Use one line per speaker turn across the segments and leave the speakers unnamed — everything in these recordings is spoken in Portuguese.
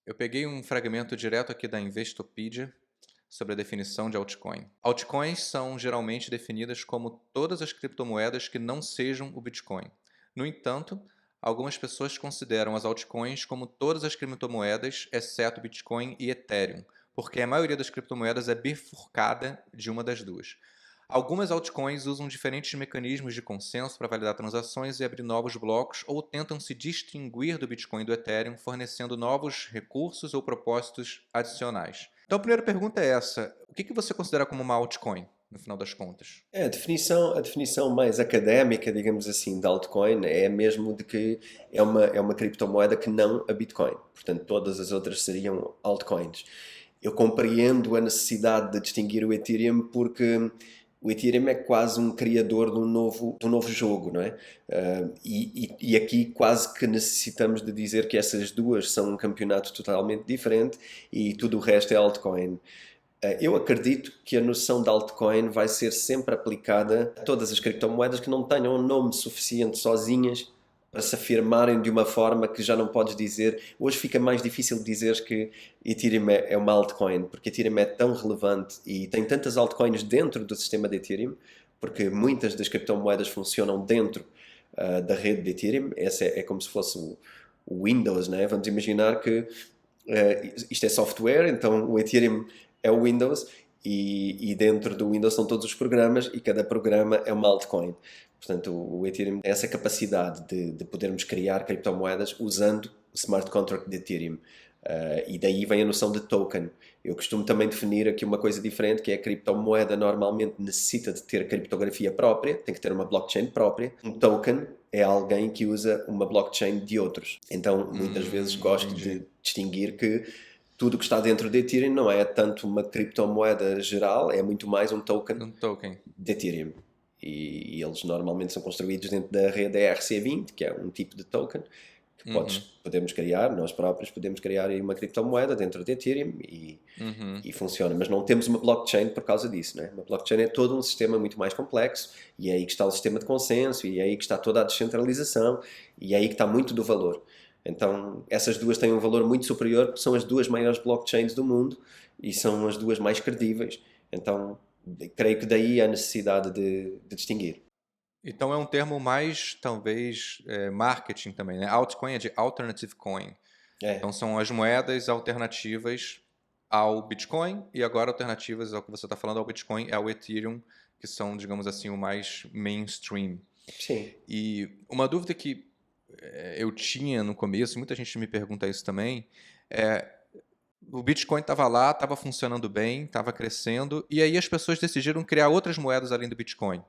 Eu peguei um fragmento direto aqui da Investopedia sobre a definição de altcoin. Altcoins são geralmente definidas como todas as criptomoedas que não sejam o Bitcoin. No entanto, algumas pessoas consideram as altcoins como todas as criptomoedas, exceto Bitcoin e Ethereum, porque a maioria das criptomoedas é bifurcada de uma das duas. Algumas altcoins usam diferentes mecanismos de consenso para validar transações e abrir novos blocos ou tentam se distinguir do Bitcoin e do Ethereum, fornecendo novos recursos ou propósitos adicionais. Então a primeira pergunta é essa: o que você considera como uma altcoin, no final das contas?
A definição mais académica, digamos assim, de altcoin é mesmo de que é uma criptomoeda que não a Bitcoin. Portanto, todas as outras seriam altcoins. Eu compreendo a necessidade de distinguir o Ethereum porque o Ethereum é quase um criador de um novo jogo, não é? E aqui quase que necessitamos de dizer que essas duas são um campeonato totalmente diferente e tudo o resto é altcoin. Eu acredito que a noção de altcoin vai ser sempre aplicada a todas as criptomoedas que não tenham um nome suficiente sozinhas para se afirmarem de uma forma que já não podes dizer. Hoje fica mais difícil dizer que Ethereum é uma altcoin, porque Ethereum é tão relevante e tem tantas altcoins dentro do sistema de Ethereum, porque muitas das criptomoedas funcionam dentro da rede de Ethereum. Essa é como se fosse o Windows, né? Vamos imaginar que isto é software, então o Ethereum é o Windows e dentro do Windows são todos os programas e cada programa é uma altcoin. Portanto, o Ethereum tem essa capacidade de podermos criar criptomoedas usando o smart contract de Ethereum. E daí vem a noção de token. Eu costumo também definir aqui uma coisa diferente, que é a criptomoeda normalmente necessita de ter criptografia própria, tem que ter uma blockchain própria. Um token é alguém que usa uma blockchain de outros. Então, muitas vezes gosto
Entendi.
de distinguir que tudo o que está dentro de Ethereum não é tanto uma criptomoeda geral, é muito mais um token
Um token.
de Ethereum. E eles normalmente são construídos dentro da rede ERC20, que é um tipo de token que
Uhum,
podemos criar, nós próprios podemos criar aí uma criptomoeda dentro de Ethereum
uhum.
e funciona, mas não temos uma blockchain por causa disso, né? Uma blockchain é todo um sistema muito mais complexo e é aí que está o sistema de consenso e é aí que está toda a descentralização e é aí que está muito do valor. Então, essas duas têm um valor muito superior porque são as duas maiores blockchains do mundo e são as duas mais credíveis. Então, creio que daí a necessidade de distinguir.
Então é um termo mais, talvez, marketing também, né? Altcoin é de alternative coin. Então
É,
são as moedas alternativas ao Bitcoin e agora alternativas ao que você está falando ao Bitcoin é ao Ethereum, que são, digamos assim, o mais mainstream.
sim.
E uma dúvida que eu tinha no começo, muita gente me pergunta isso também, é o Bitcoin estava lá, estava funcionando bem, estava crescendo, e aí as pessoas decidiram criar outras moedas além do Bitcoin.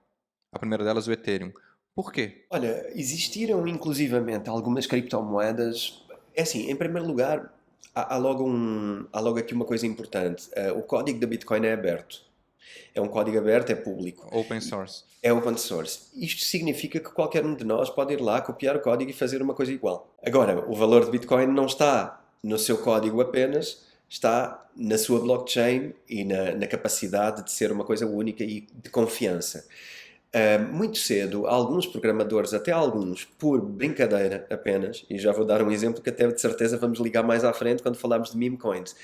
A primeira delas, o Ethereum. Por quê?
Olha, existiram inclusivamente algumas criptomoedas. É assim, em primeiro lugar, há logo aqui uma coisa importante. O código da Bitcoin é aberto. É um código aberto, é público.
Open source.
É open source. Isto significa que qualquer um de nós pode ir lá, copiar o código e fazer uma coisa igual. Agora, o valor de Bitcoin não está no seu código apenas, está na sua blockchain e na capacidade de ser uma coisa única e de confiança. Muito cedo, alguns programadores, até alguns, por brincadeira apenas, e já vou dar um exemplo que até de certeza vamos ligar mais à frente quando falarmos de meme coins.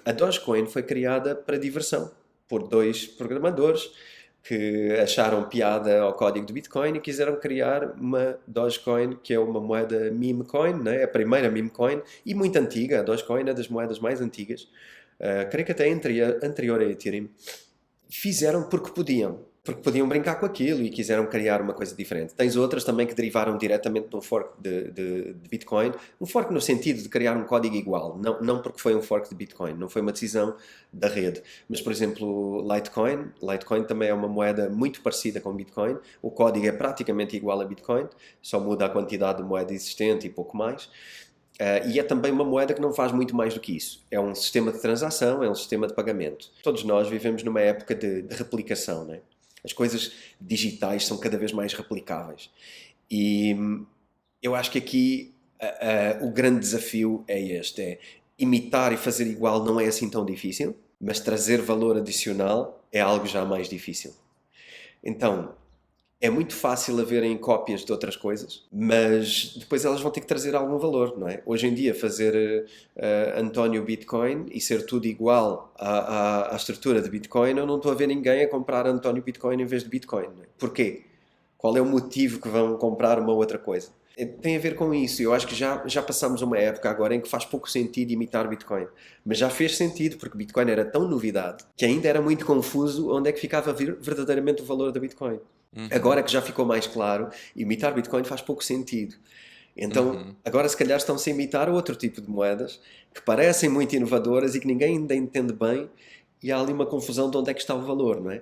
A Dogecoin foi criada para diversão por dois programadores que acharam piada ao código do Bitcoin e quiseram criar uma Dogecoin, que é uma moeda meme coin, né? A primeira meme coin e muito antiga. A Dogecoin é das moedas mais antigas, creio que até anterior a Ethereum. Fizeram porque podiam brincar com aquilo e quiseram criar uma coisa diferente. Tens outras também que derivaram diretamente de um fork de Bitcoin, um fork no sentido de criar um código igual, não porque foi um fork de Bitcoin, não foi uma decisão da rede. Mas, por exemplo, Litecoin também é uma moeda muito parecida com Bitcoin, o código é praticamente igual a Bitcoin, só muda a quantidade de moeda existente e pouco mais. E é também uma moeda que não faz muito mais do que isso. É um sistema de transação, é um sistema de pagamento. Todos nós vivemos numa época de replicação, né? As coisas digitais são cada vez mais replicáveis. E eu acho que aqui o grande desafio é este: é imitar e fazer igual não é assim tão difícil, mas trazer valor adicional é algo já mais difícil. Então, É muito fácil haverem cópias de outras coisas, mas depois elas vão ter que trazer algum valor, não é? Hoje em dia, fazer António Bitcoin e ser tudo igual à estrutura de Bitcoin, eu não estou a ver ninguém a comprar António Bitcoin em vez de Bitcoin. Não é? Porquê? Qual é o motivo que vão comprar uma outra coisa? Tem a ver com isso. Eu acho que já passamos uma época agora em que faz pouco sentido imitar Bitcoin. Mas já fez sentido, porque Bitcoin era tão novidade que ainda era muito confuso onde é que ficava verdadeiramente o valor da Bitcoin.
Uhum,
Agora que já ficou mais claro, imitar Bitcoin faz pouco sentido. Então,
uhum.
agora se calhar estão-se a imitar outro tipo de moedas que parecem muito inovadoras e que ninguém ainda entende bem, e há ali uma confusão de onde é que está o valor, não é?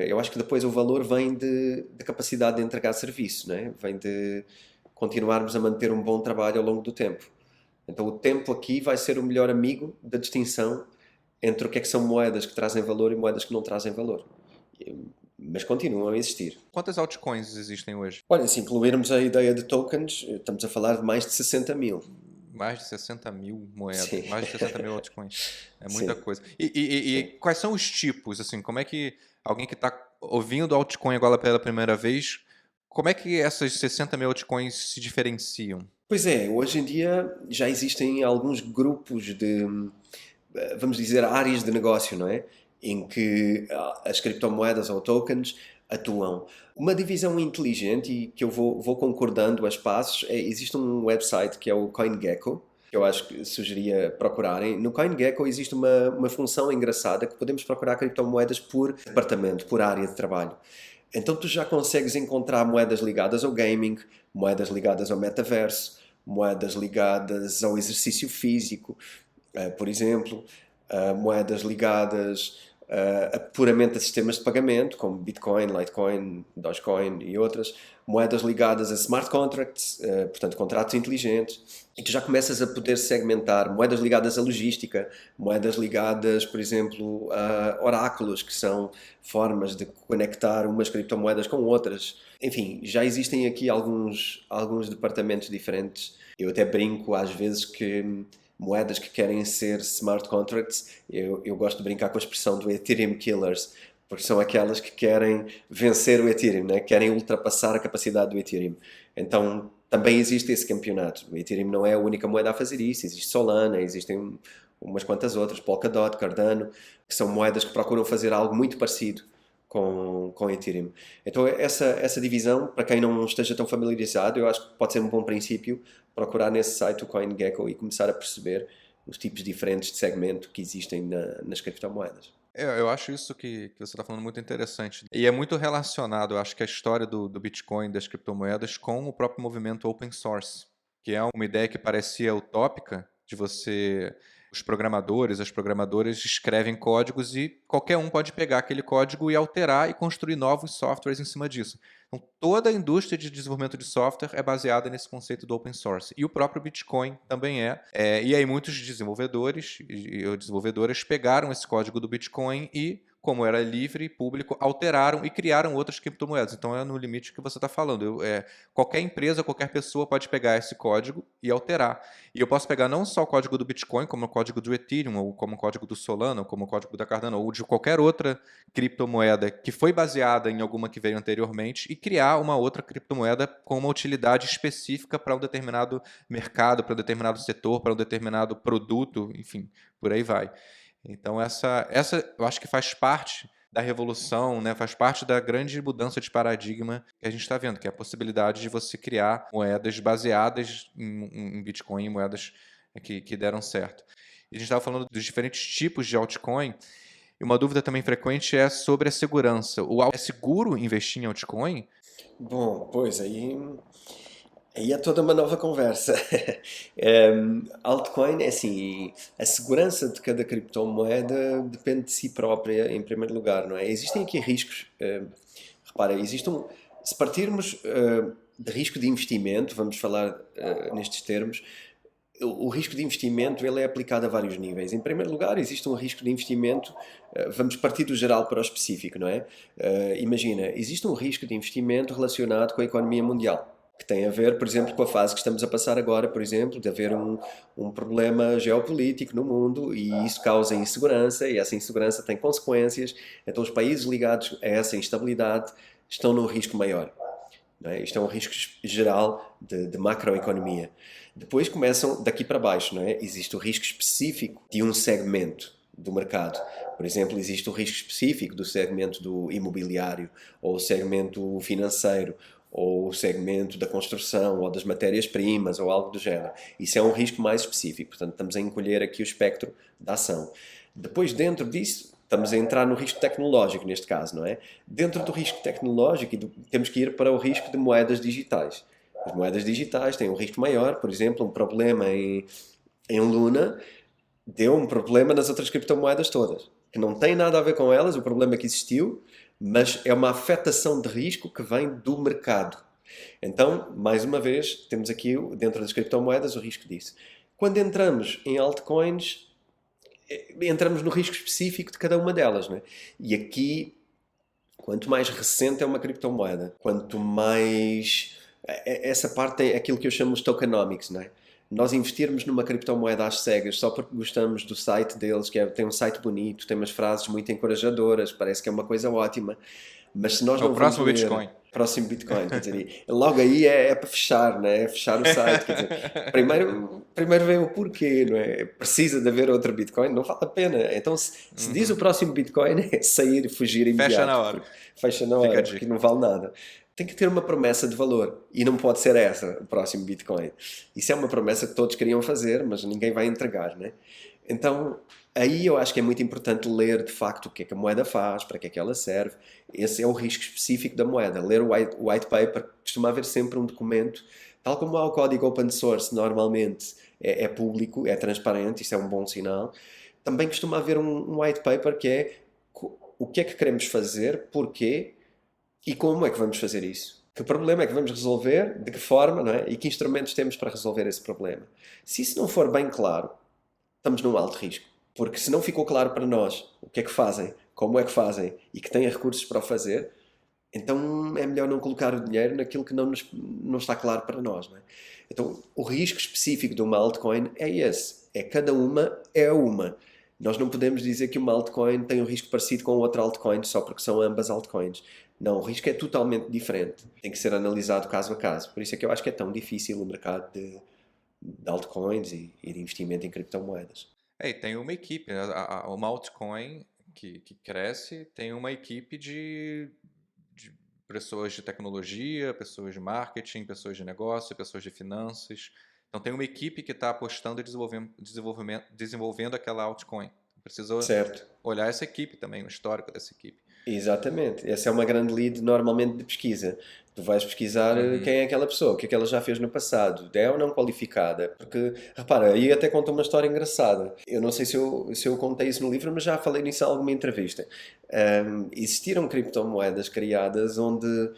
Eu acho que depois o valor vem de capacidade de entregar serviço, não é? Vem de continuarmos a manter um bom trabalho ao longo do tempo. Então, o tempo aqui vai ser o melhor amigo da distinção entre o que é que são moedas que trazem valor e moedas que não trazem valor. Mas continuam a existir.
Quantas altcoins existem hoje?
Olha, se incluirmos a ideia de tokens, estamos a falar de mais de 60 mil.
Mais de 60 mil moedas,
Sim,
mais de 60 mil altcoins. É muita
sim,
coisa. E
sim.
quais são os tipos, assim, como é que alguém que está ouvindo altcoin agora pela primeira vez, como é que essas 60 mil altcoins se diferenciam?
Pois é, hoje em dia já existem alguns grupos de, vamos dizer, áreas de negócio, não é? Em que as criptomoedas ou tokens atuam. Uma divisão inteligente e que eu vou concordando a passos, existe um website que é o CoinGecko, que eu acho que sugeria procurarem. No CoinGecko existe uma função engraçada que podemos procurar criptomoedas por departamento, por área de trabalho. Então tu já consegues encontrar moedas ligadas ao gaming, moedas ligadas ao metaverso, moedas ligadas ao exercício físico, por exemplo, moedas ligadas puramente a sistemas de pagamento, como Bitcoin, Litecoin, Dogecoin e outras, moedas ligadas a smart contracts, portanto, contratos inteligentes, e tu já começas a poder segmentar moedas ligadas à logística, moedas ligadas, por exemplo, a oráculos, que são formas de conectar umas criptomoedas com outras. Enfim, já existem aqui alguns departamentos diferentes. Eu até brinco às vezes que moedas que querem ser smart contracts, eu gosto de brincar com a expressão do Ethereum Killers, porque são aquelas que querem vencer o Ethereum, né? Querem ultrapassar a capacidade do Ethereum. Então também existe esse campeonato. O Ethereum não é a única moeda a fazer isso, existe Solana, existem umas quantas outras, Polkadot, Cardano, que são moedas que procuram fazer algo muito parecido com Ethereum. Então essa divisão, para quem não esteja tão familiarizado, eu acho que pode ser um bom princípio procurar nesse site o CoinGecko e começar a perceber os tipos diferentes de segmento que existem nas criptomoedas.
Eu acho isso que você está falando muito interessante. E é muito relacionado, eu acho que a história do Bitcoin, das criptomoedas, com o próprio movimento open source, que é uma ideia que parecia utópica de você. Os programadores, as programadoras escrevem códigos e qualquer um pode pegar aquele código e alterar e construir novos softwares em cima disso. Então, toda a indústria de desenvolvimento de software é baseada nesse conceito do open source. E o próprio Bitcoin também é. E aí muitos desenvolvedores e desenvolvedoras pegaram esse código do Bitcoin e, como era livre e público, alteraram e criaram outras criptomoedas. Então é no limite que você está falando. Qualquer empresa, qualquer pessoa pode pegar esse código e alterar. E eu posso pegar não só o código do Bitcoin, como o código do Ethereum, ou como o código do Solana, ou como o código da Cardano, ou de qualquer outra criptomoeda que foi baseada em alguma que veio anteriormente e criar uma outra criptomoeda com uma utilidade específica para um determinado mercado, para um determinado setor, para um determinado produto, enfim, por aí vai. Então essa eu acho que faz parte da revolução, né? Faz parte da grande mudança de paradigma que a gente está vendo, que é a possibilidade de você criar moedas baseadas em Bitcoin, moedas que deram certo. E a gente estava falando dos diferentes tipos de altcoin, e uma dúvida também frequente é sobre a segurança. É seguro investir em altcoin?
Bom, pois aí é toda uma nova conversa. Altcoin é assim, a segurança de cada criptomoeda depende de si própria, em primeiro lugar, não é? Existem aqui riscos. Repara, se partirmos de risco de investimento, vamos falar nestes termos, o risco de investimento ele é aplicado a vários níveis. Em primeiro lugar, existe um risco de investimento, vamos partir do geral para o específico, não é? Imagina, existe um risco de investimento relacionado com a economia mundial, que tem a ver, por exemplo, com a fase que estamos a passar agora, por exemplo, de haver um problema geopolítico no mundo e isso causa insegurança e essa insegurança tem consequências. Então, os países ligados a essa instabilidade estão num risco maior. Não é? Isto é um risco geral de macroeconomia. Depois começam daqui para baixo, não é? Existe o risco específico de um segmento do mercado. Por exemplo, existe o risco específico do segmento do imobiliário, ou o segmento financeiro, ou o segmento da construção, ou das matérias-primas, ou algo do género. Isso é um risco mais específico. Portanto, estamos a encolher aqui o espectro da ação. Depois, dentro disso, estamos a entrar no risco tecnológico, neste caso, não é? Dentro do risco tecnológico, temos que ir para o risco de moedas digitais. As moedas digitais têm um risco maior, por exemplo, um problema em Luna deu um problema nas outras criptomoedas todas, que não tem nada a ver com elas, o problema que existiu, mas é uma afetação de risco que vem do mercado. Então, mais uma vez, temos aqui dentro das criptomoedas o risco disso. Quando entramos em altcoins, entramos no risco específico de cada uma delas, não é? E aqui, quanto mais recente é uma criptomoeda, quanto mais... Essa parte é aquilo que eu chamo de tokenomics, não é? Nós investirmos numa criptomoeda às cegas só porque gostamos do site deles, tem um site bonito, tem umas frases muito encorajadoras, parece que é uma coisa ótima, mas se nós
É
não
o próximo
vamos ler
Bitcoin.
próximo Bitcoin, quer dizer, logo aí é para fechar, né? É fechar o site, quer dizer, primeiro vem o porquê, não é? Precisa de haver outro Bitcoin? Não vale a pena. Então, se diz o próximo Bitcoin, é sair e fugir
Fecha na
imediato.
hora.
Fecha na
Fica a
hora,
dica.
porque não vale nada. Tem que ter uma promessa de valor. E não pode ser essa, o próximo Bitcoin. Isso é uma promessa que todos queriam fazer, mas ninguém vai entregar, né? Então, aí eu acho que é muito importante ler de facto o que é que a moeda faz, para que é que ela serve. Esse é o risco específico da moeda. Ler o white paper costuma haver sempre um documento, tal como há o código open source, normalmente é público, é transparente, isso é um bom sinal. Também costuma haver um white paper que é o que é que queremos fazer, porquê e como é que vamos fazer isso. Que problema é que vamos resolver, de que forma, não é? E que instrumentos temos para resolver esse problema. Se isso não for bem claro, estamos num alto risco. Porque se não ficou claro para nós o que é que fazem, como é que fazem e que têm recursos para o fazer, então é melhor não colocar o dinheiro naquilo que não está claro para nós. Não é? Então o risco específico de uma altcoin é esse. É cada uma é uma. Nós não podemos dizer que uma altcoin tem um risco parecido com outra altcoin só porque são ambas altcoins. Não, o risco é totalmente diferente. Tem que ser analisado caso a caso. Por isso é que eu acho que é tão difícil o mercado de altcoins e de investimento em criptomoedas.
E tem uma equipe, né? Uma altcoin que cresce, tem uma equipe de pessoas de tecnologia, pessoas de marketing, pessoas de negócio, pessoas de finanças. Então tem uma equipe que está apostando e desenvolvendo aquela altcoin. Precisa
Certo.
olhar essa equipe também, o histórico dessa equipe.
Exatamente. Essa é uma grande lead normalmente de pesquisa. Tu vais pesquisar quem é aquela pessoa, o que é que ela já fez no passado, é ou não qualificada. Porque, repara, aí até conta uma história engraçada. Eu não sei se eu contei isso no livro, mas já falei nisso em alguma entrevista. Existiram criptomoedas criadas onde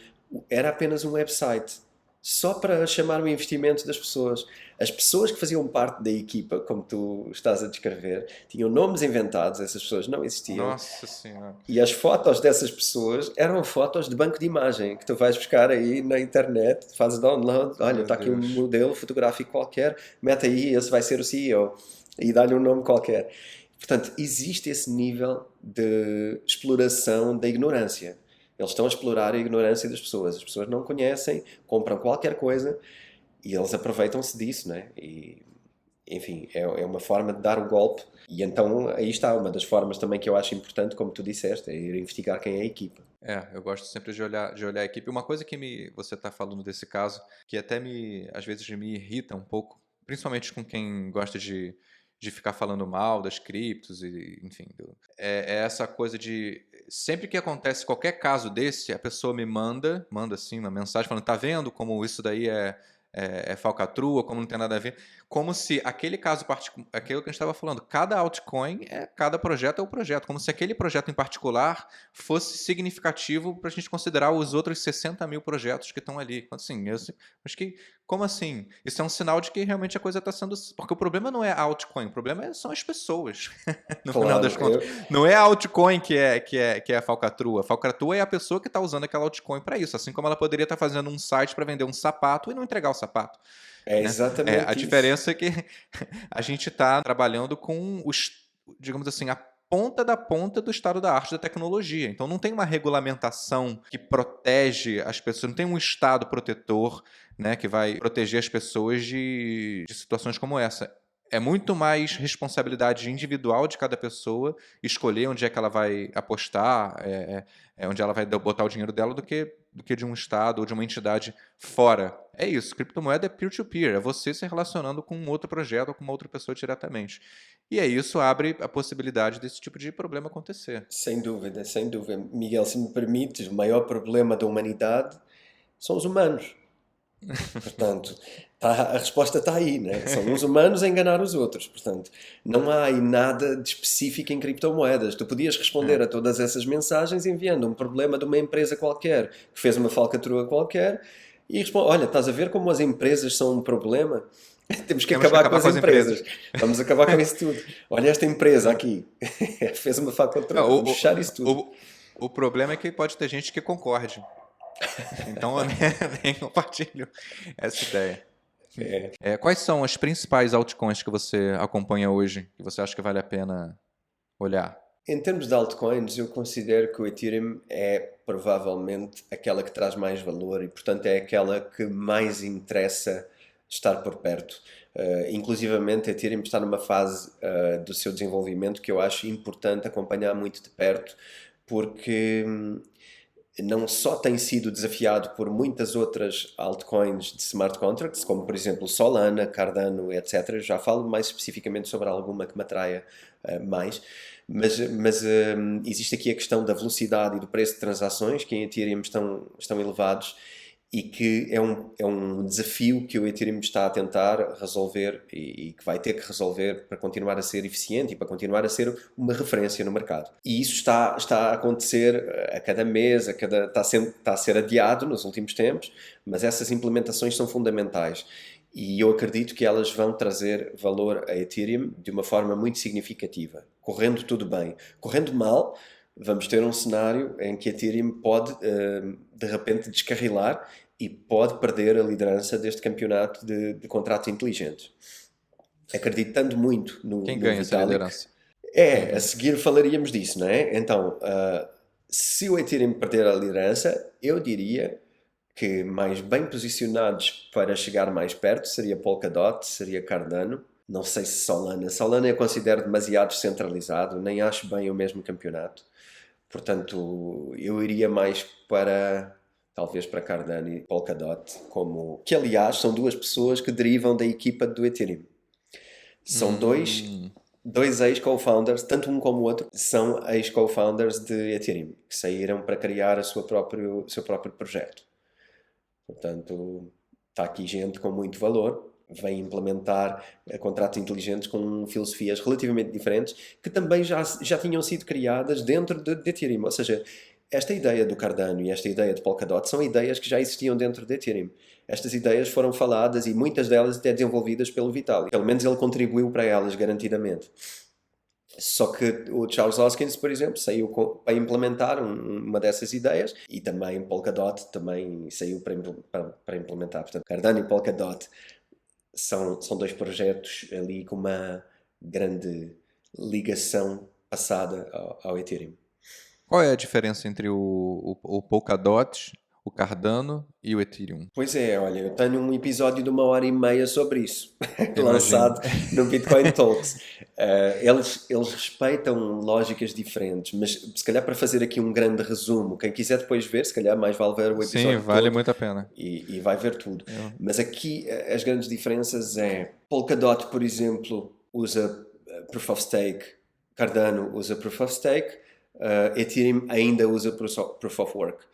era apenas um website, só para chamar o investimento das pessoas. As pessoas que faziam parte da equipa, como tu estás a descrever, tinham nomes inventados, essas pessoas não existiam.
Nossa Senhora.
E as fotos dessas pessoas eram fotos de banco de imagem que tu vais buscar aí na internet, fazes download, olha,
Meu
está aqui um
Deus.
modelo fotográfico qualquer, mete aí, esse vai ser o CEO e dá-lhe um nome qualquer. Portanto, existe esse nível de exploração da ignorância. Eles estão a explorar a ignorância das pessoas. As pessoas não conhecem, compram qualquer coisa e eles aproveitam-se disso, né? E, enfim, é uma forma de dar o golpe. E então aí está, uma das formas também que eu acho importante, como tu disseste, é ir investigar quem é a equipa.
Eu gosto sempre de olhar a equipe. Uma coisa que você está falando desse caso, que até às vezes me irrita um pouco, principalmente com quem gosta de ficar falando mal das criptos, e, enfim, é essa coisa de sempre que acontece qualquer caso desse, a pessoa manda assim uma mensagem falando, tá vendo como isso daí é falcatrua, como não tem nada a ver, como se aquele caso particular, aquilo que a gente estava falando, cada altcoin, cada projeto é o projeto, como se aquele projeto em particular fosse significativo para a gente considerar os outros 60 mil projetos que estão ali. Assim, acho que, como assim? Isso é um sinal de que realmente a coisa está sendo... Porque o problema não é a altcoin, o problema são as pessoas, no final das contas. Não é a altcoin que é a falcatrua. A falcatrua é a pessoa que está usando aquela altcoin para isso, assim como ela poderia estar fazendo um site para vender um sapato e não entregar o sapato.
É
Né?
exatamente
A
isso.
diferença é que a gente está trabalhando com digamos assim, ponta da ponta do estado da arte da tecnologia. Então não tem uma regulamentação que protege as pessoas, não tem um estado protetor, né, que vai proteger as pessoas de situações como essa. É muito mais responsabilidade individual de cada pessoa escolher onde é que ela vai apostar, onde ela vai botar o dinheiro dela, do que de um estado ou de uma entidade fora. É isso, criptomoeda é peer-to-peer, é você se relacionando com um outro projeto ou com uma outra pessoa diretamente. E aí isso abre a possibilidade desse tipo de problema acontecer.
Sem dúvida, sem dúvida. Miguel, se me permites, o maior problema da humanidade são os humanos. Portanto, a resposta está aí, né? São os humanos a enganar os outros. Portanto, não há aí nada de específico em criptomoedas. Tu podias responder
É.
a todas essas mensagens enviando um problema de uma empresa qualquer que fez uma falcatrua qualquer e responde: olha, estás a ver como as empresas são um problema? Temos que acabar com as empresas. Vamos acabar com isso tudo. Olha esta empresa aqui. Fez uma falcatrua.
Não,
Vamos fechar isso tudo.
o problema é que pode ter gente que concorde. Então eu nem compartilho essa ideia. Quais são as principais altcoins que você acompanha hoje, que você acha que vale a pena olhar?
Em termos de altcoins, eu considero que o Ethereum é provavelmente aquela que traz mais valor e, portanto, é aquela que mais interessa estar por perto. Inclusivamente, a Ethereum está numa fase do seu desenvolvimento que eu acho importante acompanhar muito de perto, porque não só tem sido desafiado por muitas outras altcoins de smart contracts, como por exemplo Solana, Cardano, etc. Eu já falo mais especificamente sobre alguma que me atraia mais, mas existe aqui a questão da velocidade e do preço de transações, que em Ethereum estão elevados, e que é um desafio que o Ethereum está a tentar resolver e que vai ter que resolver para continuar a ser eficiente e para continuar a ser uma referência no mercado. E isso está a acontecer a cada mês, está a ser adiado nos últimos tempos, mas essas implementações são fundamentais. E eu acredito que elas vão trazer valor a Ethereum de uma forma muito significativa. Correndo tudo bem. Correndo mal, vamos ter um cenário em que a Ethereum pode, de repente, descarrilar e pode perder a liderança deste campeonato de contratos inteligentes. Acreditando muito no
Quem ganha essa
Vitalik.
liderança?
A seguir falaríamos disso, não é? Então, se o Ethereum perder a liderança, eu diria que mais bem posicionados para chegar mais perto seria Polkadot, seria Cardano. Não sei se Solana. Solana eu considero demasiado centralizado, nem acho bem o mesmo campeonato. Portanto, eu iria mais talvez para Cardano e Polkadot, que aliás são duas pessoas que derivam da equipa do Ethereum. São dois ex-co-founders, tanto um como o outro, são ex-co-founders de Ethereum, que saíram para criar o seu próprio projeto. Portanto, está aqui gente com muito valor, vem implementar contratos inteligentes com filosofias relativamente diferentes, que também já tinham sido criadas dentro de Ethereum. Ou seja, esta ideia do Cardano e esta ideia de Polkadot são ideias que já existiam dentro de Ethereum. Estas ideias foram faladas e muitas delas até desenvolvidas pelo Vitalik. Pelo menos ele contribuiu para elas, garantidamente. Só que o Charles Hoskinson, por exemplo, saiu para implementar uma dessas ideias, e também Polkadot também saiu para implementar. Portanto, Cardano e Polkadot são dois projetos ali com uma grande ligação passada ao Ethereum.
Qual é a diferença entre o Polkadot, o Cardano e o Ethereum?
Pois é, olha, eu tenho um episódio de 1h30 sobre isso, lançado no Bitcoin Talks. Eles respeitam lógicas diferentes, mas se calhar para fazer aqui um grande resumo, quem quiser depois ver, se calhar mais vale ver o episódio.
Sim, vale muito a pena.
E vai ver tudo. Mas aqui as grandes diferenças Polkadot, por exemplo, usa Proof of Stake, Cardano usa Proof of Stake, Ethereum ainda usa Proof of Work.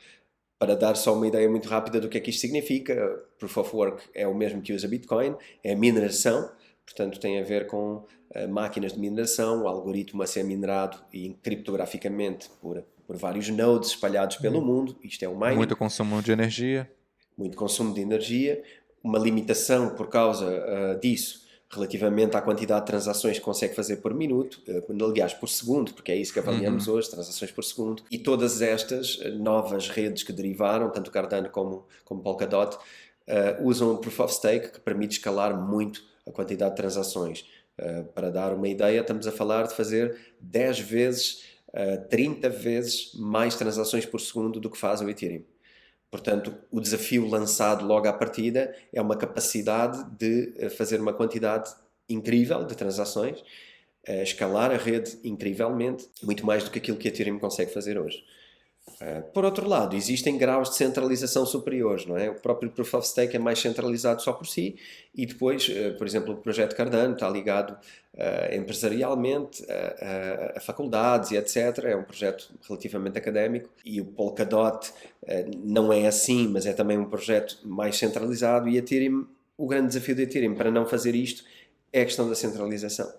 Para dar só uma ideia muito rápida do que é que isto significa, Proof of Work é o mesmo que usa Bitcoin, é mineração, portanto tem a ver com máquinas de mineração, o algoritmo a ser minerado e criptograficamente por vários nodes espalhados pelo mundo. Isto é o mining.
Muito consumo de energia.
Muito consumo de energia, uma limitação por causa disso relativamente à quantidade de transações que consegue fazer por minuto, aliás por segundo, porque é isso que avaliamos hoje, transações por segundo, e todas estas novas redes que derivaram, tanto Cardano como Polkadot, usam o Proof of Stake, que permite escalar muito a quantidade de transações. Para dar uma ideia, estamos a falar de fazer 10 vezes, 30 vezes mais transações por segundo do que faz o Ethereum. Portanto, o desafio lançado logo à partida é uma capacidade de fazer uma quantidade incrível de transações, escalar a rede incrivelmente, muito mais do que aquilo que a Ethereum consegue fazer hoje. Por outro lado, existem graus de centralização superiores, não é? O próprio Proof of Stake é mais centralizado só por si e depois, por exemplo, o projeto Cardano está ligado empresarialmente a faculdades e etc. É um projeto relativamente académico e o Polkadot não é assim, mas é também um projeto mais centralizado e Ethereum, o grande desafio do Ethereum para não fazer isto é a questão da centralização.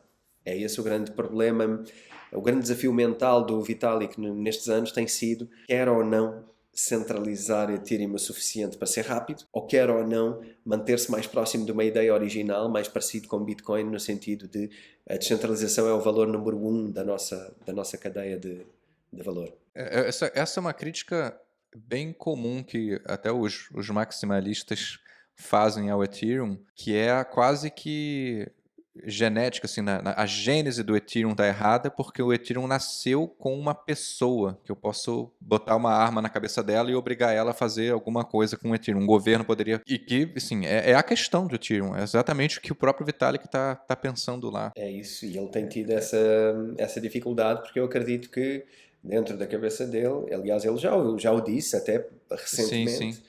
É esse o grande problema. O grande desafio mental do Vitalik nestes anos tem sido, quer ou não centralizar Ethereum o suficiente para ser rápido, ou quer ou não manter-se mais próximo de uma ideia original, mais parecido com Bitcoin, no sentido de a descentralização é o valor número 1 da nossa cadeia de valor.
Essa é uma crítica bem comum que até os maximalistas fazem ao Ethereum, que é quase que genética, assim, a gênese do Ethereum está errada porque o Ethereum nasceu com uma pessoa, que eu posso botar uma arma na cabeça dela e obrigar ela a fazer alguma coisa com o Ethereum. Um governo poderia... E que, assim, é a questão do Ethereum, é exatamente o que o próprio Vitalik está pensando lá.
É isso, e ele tem tido essa dificuldade porque eu acredito que dentro da cabeça dele, aliás, ele já o disse até recentemente,
Sim.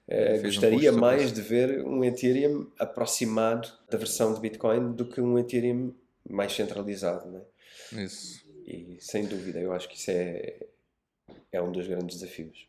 Ele fez um post
gostaria
sobre
mais
isso.
de ver um Ethereum aproximado da versão de Bitcoin do que um Ethereum mais centralizado, né?
Isso.
E sem dúvida, eu acho que isso é um dos grandes desafios.